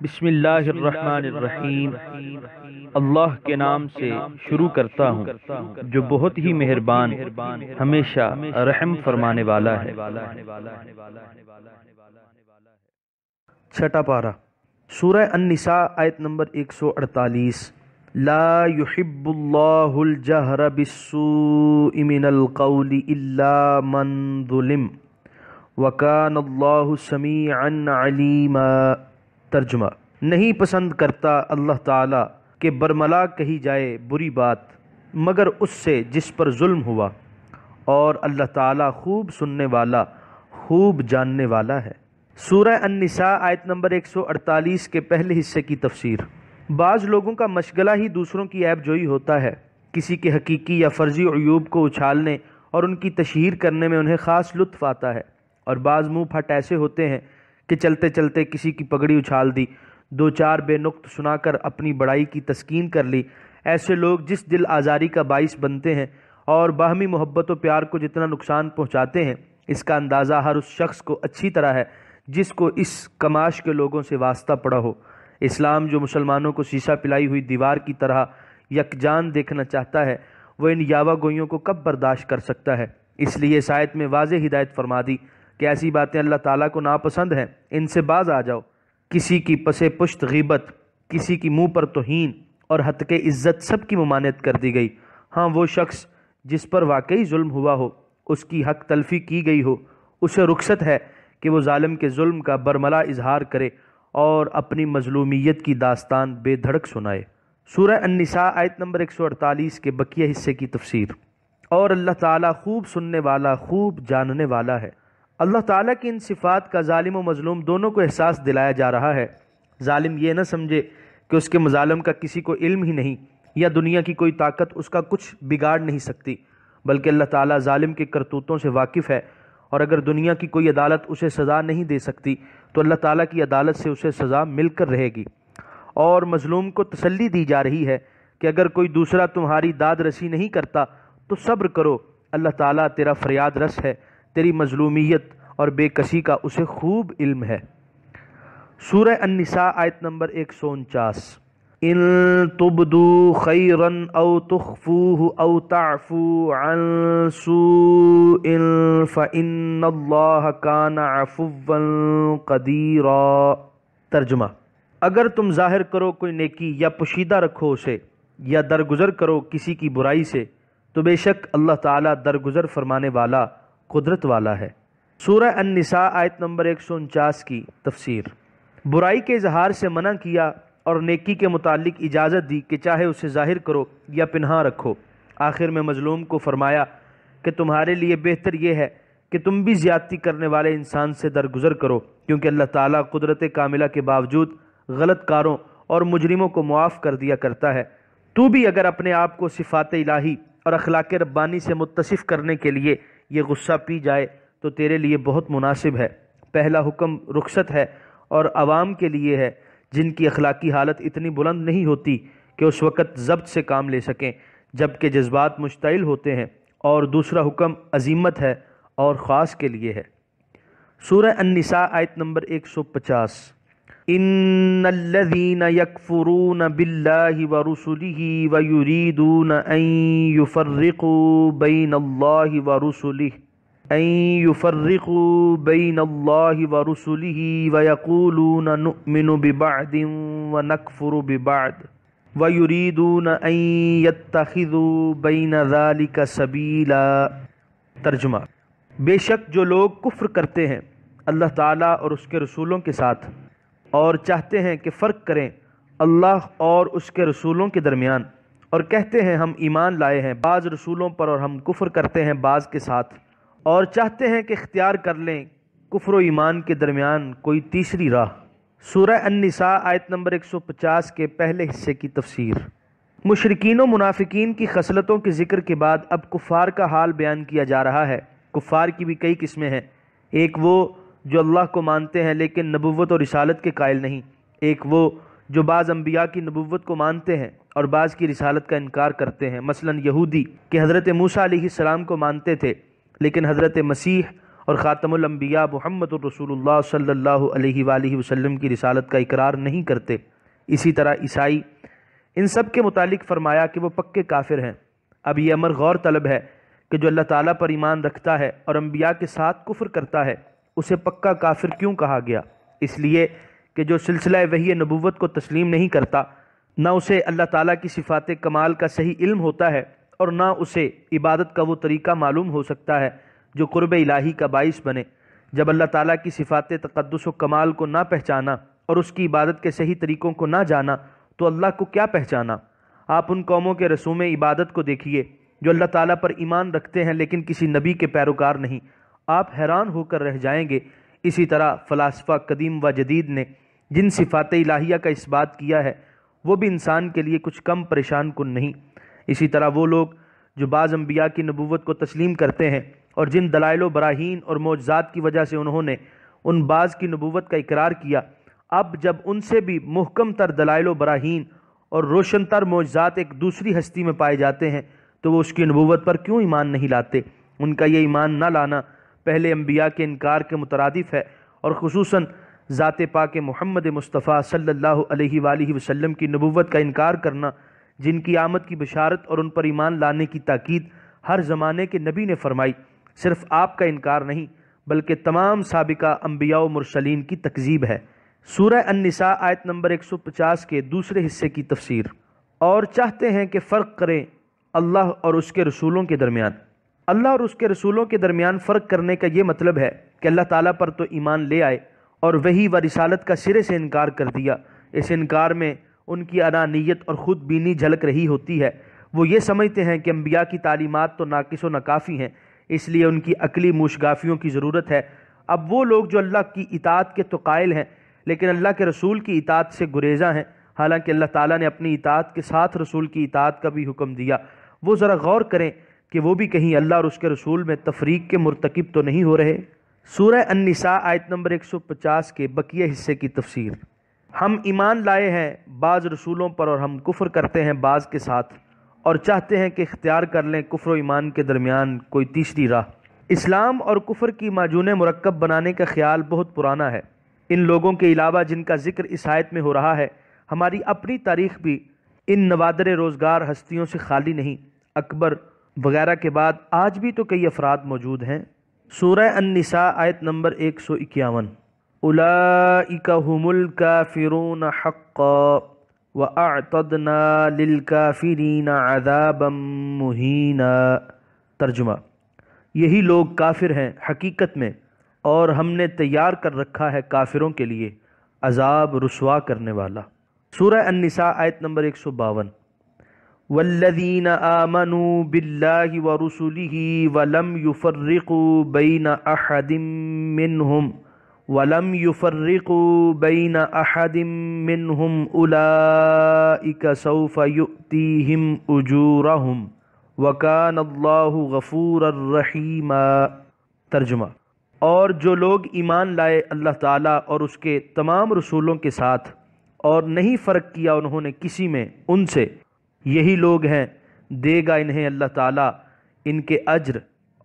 بسم اللہ الرحمن الرحیم۔ اللہ کے نام سے شروع کرتا ہوں جو بہت ہی مہربان ہمیشہ رحم فرمانے والا ہے۔ چھٹا پارہ سورہ النساء آیت نمبر 148۔ لا يحب اللہ الجہر بالسوء من القول الا من ظلم وکان اللہ سمیعا علیما۔ ترجمہ: نہیں پسند کرتا اللہ تعالیٰ کہ برملا کہی جائے بری بات مگر اس سے جس پر ظلم ہوا، اور اللہ تعالیٰ خوب سننے والا خوب جاننے والا ہے۔ سورہ النساء آیت نمبر 148 کے پہلے حصے کی تفسیر۔ بعض لوگوں کا مشغلہ ہی دوسروں کی عیب جوئی ہوتا ہے، کسی کے حقیقی یا فرضی عیوب کو اچھالنے اور ان کی تشہیر کرنے میں انہیں خاص لطف آتا ہے، اور بعض منہ پھٹ ایسے ہوتے ہیں کہ چلتے چلتے کسی کی پگڑی اچھال دی، دو چار بے نقط سنا کر اپنی بڑائی کی تسکین کر لی۔ ایسے لوگ جس دل آزاری کا باعث بنتے ہیں اور باہمی محبت و پیار کو جتنا نقصان پہنچاتے ہیں، اس کا اندازہ ہر اس شخص کو اچھی طرح ہے جس کو اس کماش کے لوگوں سے واسطہ پڑا ہو۔ اسلام جو مسلمانوں کو شیشہ پلائی ہوئی دیوار کی طرح یکجان دیکھنا چاہتا ہے، وہ ان یاوہ گوئیوں کو کب برداشت کر سکتا ہے؟ اس لیے اس آیت میں واضح ہدایت فرما دی کہ ایسی باتیں اللہ تعالیٰ کو ناپسند ہیں، ان سے باز آ جاؤ۔ کسی کی پس پشت غیبت، کسی کی منہ پر توہین اور حتک عزت سب کی ممانعت کر دی گئی۔ ہاں، وہ شخص جس پر واقعی ظلم ہوا ہو، اس کی حق تلفی کی گئی ہو، اسے رخصت ہے کہ وہ ظالم کے ظلم کا برملا اظہار کرے اور اپنی مظلومیت کی داستان بے دھڑک سنائے۔ سورہ النساء آیت نمبر 148 کے بقیہ حصے کی تفسیر۔ اور اللہ تعالیٰ خوب سننے والا خوب جاننے والا ہے۔ اللہ تعالیٰ کی ان صفات کا ظالم و مظلوم دونوں کو احساس دلایا جا رہا ہے۔ ظالم یہ نہ سمجھے کہ اس کے مظالم کا کسی کو علم ہی نہیں، یا دنیا کی کوئی طاقت اس کا کچھ بگاڑ نہیں سکتی، بلکہ اللہ تعالیٰ ظالم کے کرتوتوں سے واقف ہے، اور اگر دنیا کی کوئی عدالت اسے سزا نہیں دے سکتی تو اللہ تعالیٰ کی عدالت سے اسے سزا مل کر رہے گی۔ اور مظلوم کو تسلی دی جا رہی ہے کہ اگر کوئی دوسرا تمہاری داد رسی نہیں کرتا تو صبر کرو، اللہ تعالیٰ تیرا فریاد رس ہے، تیری مظلومیت اور بے کسی کا اسے خوب علم ہے۔ سورہ النساء آیت نمبر 149۔ ان تبدوا خیرا او تخفوه او تعفو عن سوء فإن اللہ کان عفوا قدیرا۔ ترجمہ: اگر تم ظاہر کرو کوئی نیکی یا پوشیدہ رکھو اسے، یا درگزر کرو کسی کی برائی سے، تو بے شک اللہ تعالیٰ درگزر فرمانے والا قدرت والا ہے۔ سورہ النساء آیت نمبر 149 کی تفسیر۔ برائی کے اظہار سے منع کیا اور نیکی کے متعلق اجازت دی کہ چاہے اسے ظاہر کرو یا پنہاں رکھو۔ آخر میں مظلوم کو فرمایا کہ تمہارے لیے بہتر یہ ہے کہ تم بھی زیادتی کرنے والے انسان سے درگزر کرو، کیونکہ اللہ تعالیٰ قدرت کاملہ کے باوجود غلط کاروں اور مجرموں کو معاف کر دیا کرتا ہے۔ تو بھی اگر اپنے آپ کو صفات الہی اور اخلاق ربانی سے متصف کرنے کے لیے یہ غصہ پی جائے تو تیرے لیے بہت مناسب ہے۔ پہلا حکم رخصت ہے اور عوام کے لیے ہے جن کی اخلاقی حالت اتنی بلند نہیں ہوتی کہ اس وقت ضبط سے کام لے سکیں جبکہ جذبات مشتعل ہوتے ہیں، اور دوسرا حکم عزیمت ہے اور خاص کے لیے ہے۔ سورہ النساء آیت نمبر 150۔ ان الذين يكفرون بالله ورسله ويريدون ان يفرقوا بين الله ورسله ويقولون نؤمن ببعض ونكفر ببعض ويريدون ان يتخذوا بين ذلك سبيلا۔ ترجمہ: بے شک جو لوگ کفر کرتے ہیں اللہ تعالیٰ اور اس کے رسولوں کے ساتھ، اور چاہتے ہیں کہ فرق کریں اللہ اور اس کے رسولوں کے درمیان، اور کہتے ہیں ہم ایمان لائے ہیں بعض رسولوں پر اور ہم کفر کرتے ہیں بعض کے ساتھ، اور چاہتے ہیں کہ اختیار کر لیں کفر و ایمان کے درمیان کوئی تیسری راہ۔ سورہ النساء آیت نمبر 150 کے پہلے حصے کی تفسیر۔ مشرکین و منافقین کی خصلتوں کے ذکر کے بعد اب کفار کا حال بیان کیا جا رہا ہے۔ کفار کی بھی کئی قسمیں ہیں، ایک وہ جو اللہ کو مانتے ہیں لیکن نبوت اور رسالت کے قائل نہیں، ایک وہ جو بعض انبیاء کی نبوت کو مانتے ہیں اور بعض کی رسالت کا انکار کرتے ہیں، مثلا یہودی کہ حضرت موسیٰ علیہ السلام کو مانتے تھے لیکن حضرت مسیح اور خاتم الانبیاء محمد الرسول اللہ صلی اللہ علیہ وآلہ وسلم کی رسالت کا اقرار نہیں کرتے۔ اسی طرح عیسائی، ان سب کے متعلق فرمایا کہ وہ پکے کافر ہیں۔ اب یہ امر غور طلب ہے کہ جو اللہ تعالیٰ پر ایمان رکھتا ہے اور انبیاء کے ساتھ کفر کرتا ہے اسے پکا کافر کیوں کہا گیا؟ اس لیے کہ جو سلسلہ وحی نبوت کو تسلیم نہیں کرتا، نہ اسے اللہ تعالیٰ کی صفات کمال کا صحیح علم ہوتا ہے اور نہ اسے عبادت کا وہ طریقہ معلوم ہو سکتا ہے جو قرب الہی کا باعث بنے۔ جب اللہ تعالیٰ کی صفات تقدس و کمال کو نہ پہچانا اور اس کی عبادت کے صحیح طریقوں کو نہ جانا تو اللہ کو کیا پہچانا؟ آپ ان قوموں کے رسوم عبادت کو دیکھیے جو اللہ تعالیٰ پر ایمان رکھتے ہیں لیکن کسی نبی کے پیروکار نہیں، آپ حیران ہو کر رہ جائیں گے۔ اسی طرح فلاسفہ قدیم و جدید نے جن صفات الہیہ کا اس بات کیا ہے وہ بھی انسان کے لیے کچھ کم پریشان کن نہیں۔ اسی طرح وہ لوگ جو بعض انبیاء کی نبوت کو تسلیم کرتے ہیں اور جن دلائل و براہین اور معجزات کی وجہ سے انہوں نے ان بعض کی نبوت کا اقرار کیا، اب جب ان سے بھی محکم تر دلائل و براہین اور روشن تر معجزات ایک دوسری ہستی میں پائے جاتے ہیں تو وہ اس کی نبوت پر کیوں ایمان نہیں لاتے؟ ان کا یہ ایمان نہ لانا پہلے انبیاء کے انکار کے مترادف ہے، اور خصوصاً ذات پاک محمد مصطفیٰ صلی اللہ علیہ وآلہ وسلم کی نبوت کا انکار کرنا، جن کی آمد کی بشارت اور ان پر ایمان لانے کی تاکید ہر زمانے کے نبی نے فرمائی۔ صرف آپ کا انکار نہیں بلکہ تمام سابقہ انبیاء و مرسلین کی تکذیب ہے۔ سورہ النساء آیت نمبر 150 کے دوسرے حصے کی تفسیر۔ اور چاہتے ہیں کہ فرق کریں اللہ اور اس کے رسولوں کے درمیان۔ اللہ اور اس کے رسولوں کے درمیان فرق کرنے کا یہ مطلب ہے کہ اللہ تعالیٰ پر تو ایمان لے آئے اور وحی و رسالت کا سرے سے انکار کر دیا۔ اس انکار میں ان کی انانیت اور خود بینی جھلک رہی ہوتی ہے۔ وہ یہ سمجھتے ہیں کہ انبیاء کی تعلیمات تو ناقص و ناکافی ہیں، اس لیے ان کی عقلی موشگافیوں کی ضرورت ہے۔ اب وہ لوگ جو اللہ کی اطاعت کے تو قائل ہیں لیکن اللہ کے رسول کی اطاعت سے گریزاں ہیں، حالانکہ اللہ تعالیٰ نے اپنی اطاعت کے ساتھ رسول کی اطاعت کا بھی حکم دیا، وہ ذرا غور کریں کہ وہ بھی کہیں اللہ اور اس کے رسول میں تفریق کے مرتکب تو نہیں ہو رہے۔ سورہ النساء آیت نمبر 150 کے بقیہ حصے کی تفسیر۔ ہم ایمان لائے ہیں بعض رسولوں پر اور ہم کفر کرتے ہیں بعض کے ساتھ، اور چاہتے ہیں کہ اختیار کر لیں کفر و ایمان کے درمیان کوئی تیسری راہ۔ اسلام اور کفر کی معجون مرکب بنانے کا خیال بہت پرانا ہے۔ ان لوگوں کے علاوہ جن کا ذکر اس آیت میں ہو رہا ہے، ہماری اپنی تاریخ بھی ان نوادر روزگار ہستیوں سے خالی نہیں۔ اکبر وغیرہ کے بعد آج بھی تو کئی افراد موجود ہیں۔ سورہ النساء آیت نمبر 151۔ اولئک هم الکافرون حقا واعتدنا للکافرین عذابا مہینا۔ ترجمہ: یہی لوگ کافر ہیں حقیقت میں، اور ہم نے تیار کر رکھا ہے کافروں کے لیے عذاب رسوا کرنے والا۔ سورہ النساء آیت نمبر 152۔ والذین آمنوا باللہ ورسلہ ولم یفرقوا بین احد منہم اولئک سوف یؤتیہم اجورہم وکان اللہ غفورا رحیما۔ ترجمہ: اور جو لوگ ایمان لائے اللہ تعالیٰ اور اس کے تمام رسولوں کے ساتھ اور نہیں فرق کیا انہوں نے کسی میں ان سے، یہی لوگ ہیں دے گا انہیں اللہ تعالیٰ ان کے اجر،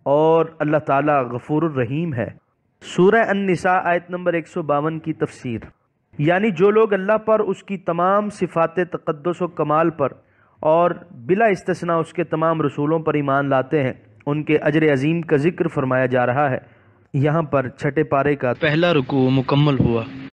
اور اللہ تعالیٰ غفور الرحیم ہے۔ سورہ النساء آیت نمبر 152 کی تفسیر۔ یعنی جو لوگ اللہ پر، اس کی تمام صفات تقدس و کمال پر اور بلا استثناء اس کے تمام رسولوں پر ایمان لاتے ہیں، ان کے اجر عظیم کا ذکر فرمایا جا رہا ہے۔ یہاں پر چھٹے پارے کا پہلا رکوع مکمل ہوا۔